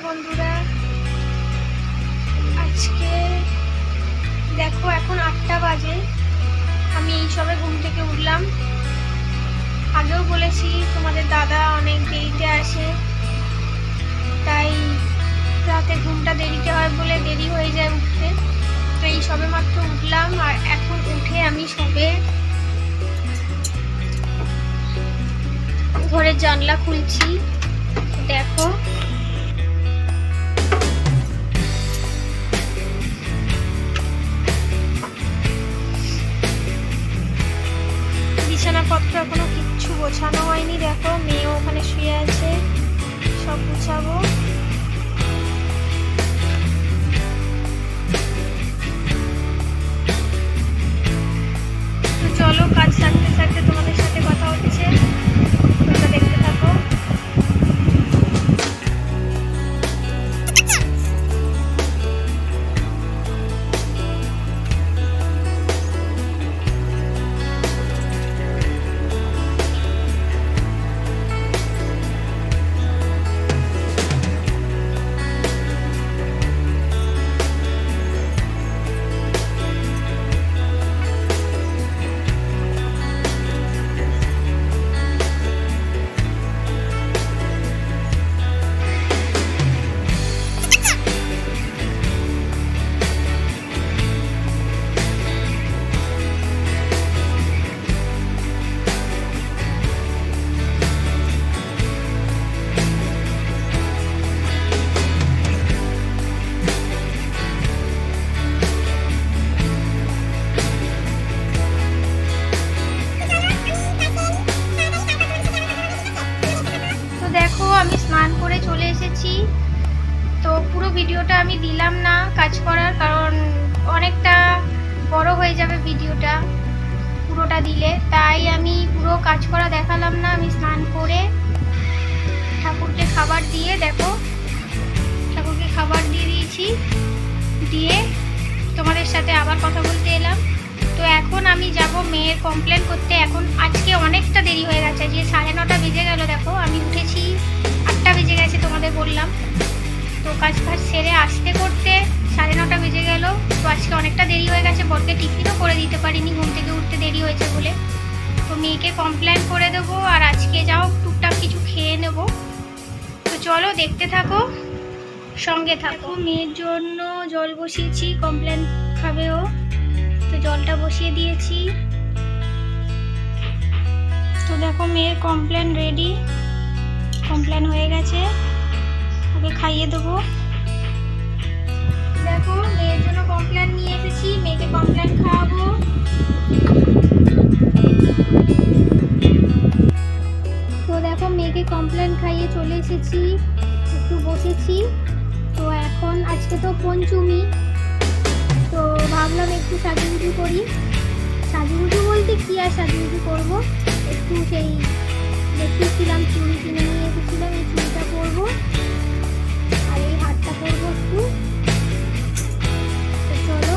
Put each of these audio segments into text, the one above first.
বন্ধুরা, আজকে দেখো এখন 8টা বাজে। আমি এই সবে ঘুম থেকে উঠলাম। আগেও বলেছি তোমাদের দাদা অনেক দেরিতে আসে, তাই রাতে ঘুমটা দেরিতে হয় বলে দেরি হয়ে যায় উঠতে। তো এই সবে মাত্র উঠলাম, আর এখন উঠে আমি সবে ঘরের জানলা খুলছি। দেখো বিছানাপত্র এখনো কিচ্ছু গোছানো হয়নি। দেখো মেয়েও ওখানে শুয়ে আছে, সব গুছাবো। তো চলো, কাজ থাকতে থাকতে তোমাদের সাথে কথা হচ্ছে, তোমরা দেখতে থাকো। আমি স্নান করে চলে এসেছি। তো পুরো ভিডিওটা আমি দিলাম না কাজ করার, কারণ অনেকটা বড় হয়ে যাবে ভিডিওটা পুরোটা দিলে, তাই আমি পুরো কাজ করা দেখালাম না। আমি স্নান করে ঠাকুরকে খাবার দিয়ে, দেখো ঠাকুরকে খাবার দিয়ে দিয়েছি, দিয়ে তোমাদের সাথে আবার কথা বলতে এলাম। তো এখন আমি যাব মেয়ের কমপ্লেন করতে। এখন আজকে অনেকটা দেরি হয়ে গেছে, যে 9:30 বেজে গেল। দেখো আমি উঠেছি 8টা বেজে গেছে, তোমাদের বললাম। তো কাজ সেরে আসতে করতে 9:30 বেজে গেল। তো আজকে অনেকটা দেরি হয়ে গেছে, বরকে টিফিনও করে দিতে পারিনি, ঘুম থেকে উঠতে দেরি হয়েছে বলে। তো মেয়েকে কমপ্লেন করে দেবো, আর আজকে যাও টুকটাক কিছু খেয়ে নেব। তো চলো দেখতে থাকো, সঙ্গে থাকো। মেয়ের জন্য জল বসিয়েছি, কমপ্লেন খাবে ও। তো জলটা বসিয়ে দিয়েছি। তো দেখো মেয়ের কমপ্লেন রেডি, কমপ্লেন হয়ে গেছে, ওকে খাইয়ে দেবো। দেখো মেয়ের জন্য কমপ্লেন নিয়ে এসেছি, মেয়েকে কমপ্লেন খাওয়াবো। তো দেখো মেয়েকে কমপ্লেন খাইয়ে চলে এসেছি, একটু বসেছি। তো এখন আজকে তো পঞ্চমী, তো ভাবলাম একটু সাজুগুজু করি। সাজুগুজু বলতে কি আর সাজুগুজু করবো, একটু সেই দেখিয়েছিলাম চুড়ি কিনে নিয়ে এসেছিলাম, এই চুড়িটা পরবো আর এই হাতটা পরবো একটু। তো চলো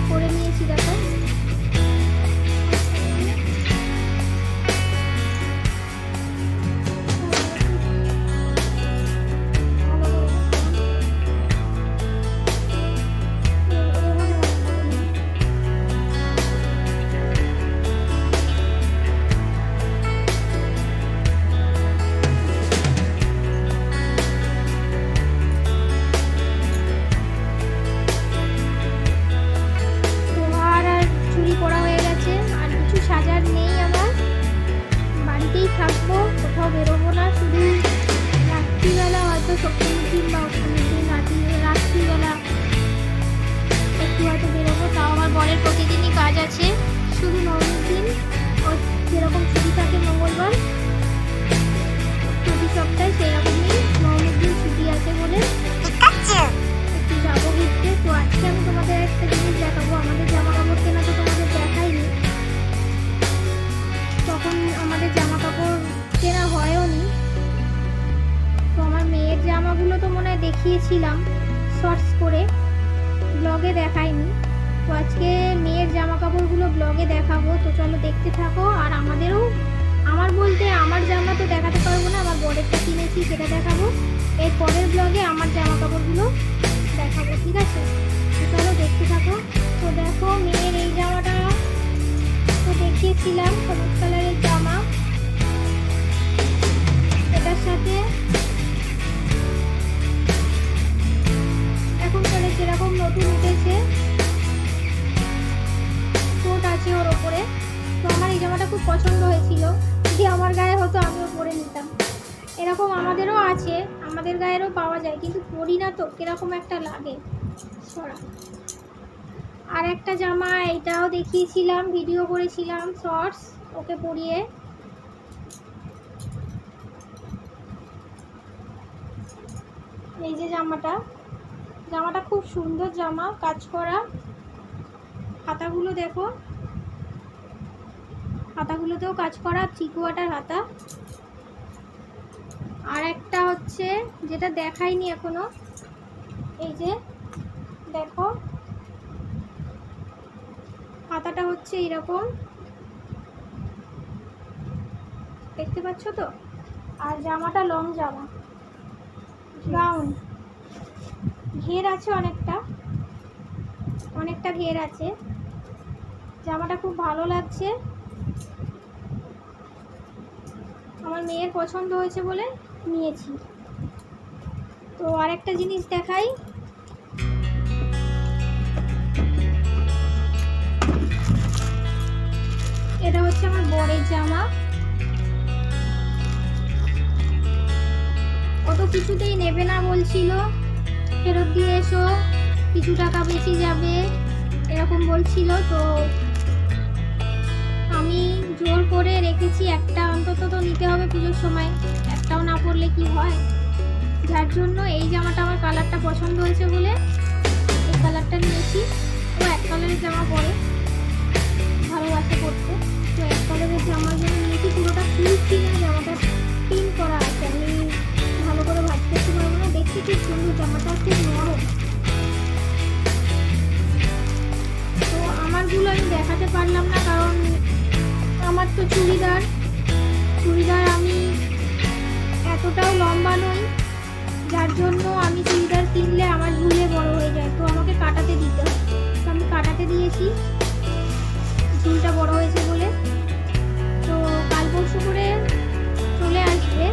করে নিয়েছি, দেখো থাকবো, কোথাও বেরোবো না। শুধু রাত্রিবেলা হয়তো সপ্তমীর দিন বা অষ্টমীর দিন রাত্রিবেলা একটু হয়তো বেরোবো, তাও আমার বরের প্রতিদিনই কাজ আছে। শুধু নবমীর দিন ওর যেরকম ছুটি থাকে মঙ্গলবার প্রতি সপ্তাহে, সেরকমই নবমীর দিন ছুটি আছে বলে একটু যাবো ঘুরতে। তো আজকে আমি তোমাদের একটা জিনিস দেখাবো। আমাদের জামা কাপড় কেনা তো তোমাদের দেখাইনি, তখন আমাদের জামা কাপড় কেনা হয়ও নি। তো আমার মেয়ের জামাগুলো তো মনে হয় দেখিয়েছিলাম শর্টস করে, ব্লগে দেখাইনি। তো আজকে মেয়ের জামা কাপড়গুলো ব্লগে দেখাবো। তো চলো দেখতে থাকো। আর আমার বলতে আমার জামা তাদেরটা কিনেছি সেটা দেখাবো। এর পরের ব্লগে আমার জামা কাপড়গুলো দেখাবো, ঠিক আছে? তো চলো দেখতে থাকো। তো দেখো মেয়ের এই জামাটা তো দেখিয়েছিলাম, হলুদ কালারের জামা, এটার সাথে এখন চলে যেরকম নতুন উঠেছে কোট আছে ওর ওপরে। তো আমার এই জামাটা খুব পছন্দ হয়েছিল, যদি আমার গায়ে হতো আমিও পরে নিতাম। এরকম আমাদেরও আছে, আমাদের গায়েরও পাওয়া যায়, কিন্তু পরি না তো কিরকম একটা লাগে সরা। আর একটা জামা এটাও দেখিয়েছিলাম, ভিডিও করেছিলাম শর্টস ওকে পরিয়ে। এই যে জামাটা খুব সুন্দর জামা, কাজ করা। হাতাগুলো দেখো, হাতাগুলোতেও কাজ করা, চিকুয়াটার হাতা। আর একটা হচ্ছে যেটা দেখাইনি এখনো, এই যে দেখো হাতাটা হচ্ছে এরকম, দেখতে পাচ্ছ তো? আর জামাটা লং জামা, গাউন, ঘের আছে অনেকটা ঘের আছে। জামাটা খুব ভালো লাগছে, আমার মেয়ের পছন্দ হয়েছে বলে নিয়েছি। তো আরেকটা জিনিস দেখাই, এটা হচ্ছে আমার বরের জামা। অত কিছুতেই নেবে না বলছিল, ফেরত দিয়ে এসো, কিছু টাকা বেশি যাবে এরকম বলছিল। তো আমি জোর করে রেখেছি, একটা অন্তত তো নিতে হবে পুজোর সময়, একটাও না পরলে কি হয়। যার জন্য এই জামাটা আমার কালারটা পছন্দ হয়েছে বলে এই কালারটা নিয়েছি। ও এক কালারের জামা পরে, ভালোবাসে পরতে, তো এক কালারের জামার জন্য নিয়েছি। পুরোটা খুলছি না, জামাটা পিন করা আছে, আমি ভালো করে ভাজ করতে পারবো না। দেখছি খুব সুন্দর, জামাটা খুব নরম। তো আমারগুলো আমি দেখাতে পারলাম না, কারণ আমার তো চুড়িদার আমি এতটাও লম্বা নই, যার জন্য আমি চুড়িদার কিনলে আমার ঝুলে বড় হয়ে যায়, তো আমাকে কাটাতে দিতে হয়। তো আমি কাটাতে দিয়েছি ঝুলটা বড় হয়েছে বলে। তো কাল পরশু করে চলে আসবে।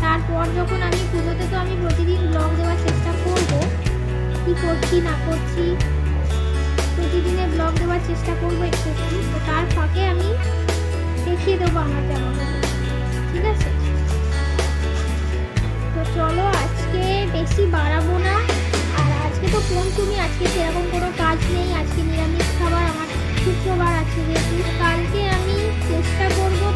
তারপর যখন আমি পুজোতে, তো আমি প্রতিদিন ব্লগ দেওয়ার চেষ্টা করব, কি করছি না করছি, প্রতিদিনের ব্লগ দেওয়ার চেষ্টা করবো একটু। তো তার ফাঁকে আমি দেখিয়ে দেবো আমার জামাগুলো, ঠিক আছে? তো চলো আজকে বেশি বাড়াবো না। আর আজকে তো পঞ্চমী, আজকে সেরকম কোনো কাজ নেই, আজকে নিরামিষ খাবার, আমার শুক্রবার আছে যেহেতু। কালকে আমি চেষ্টা করবো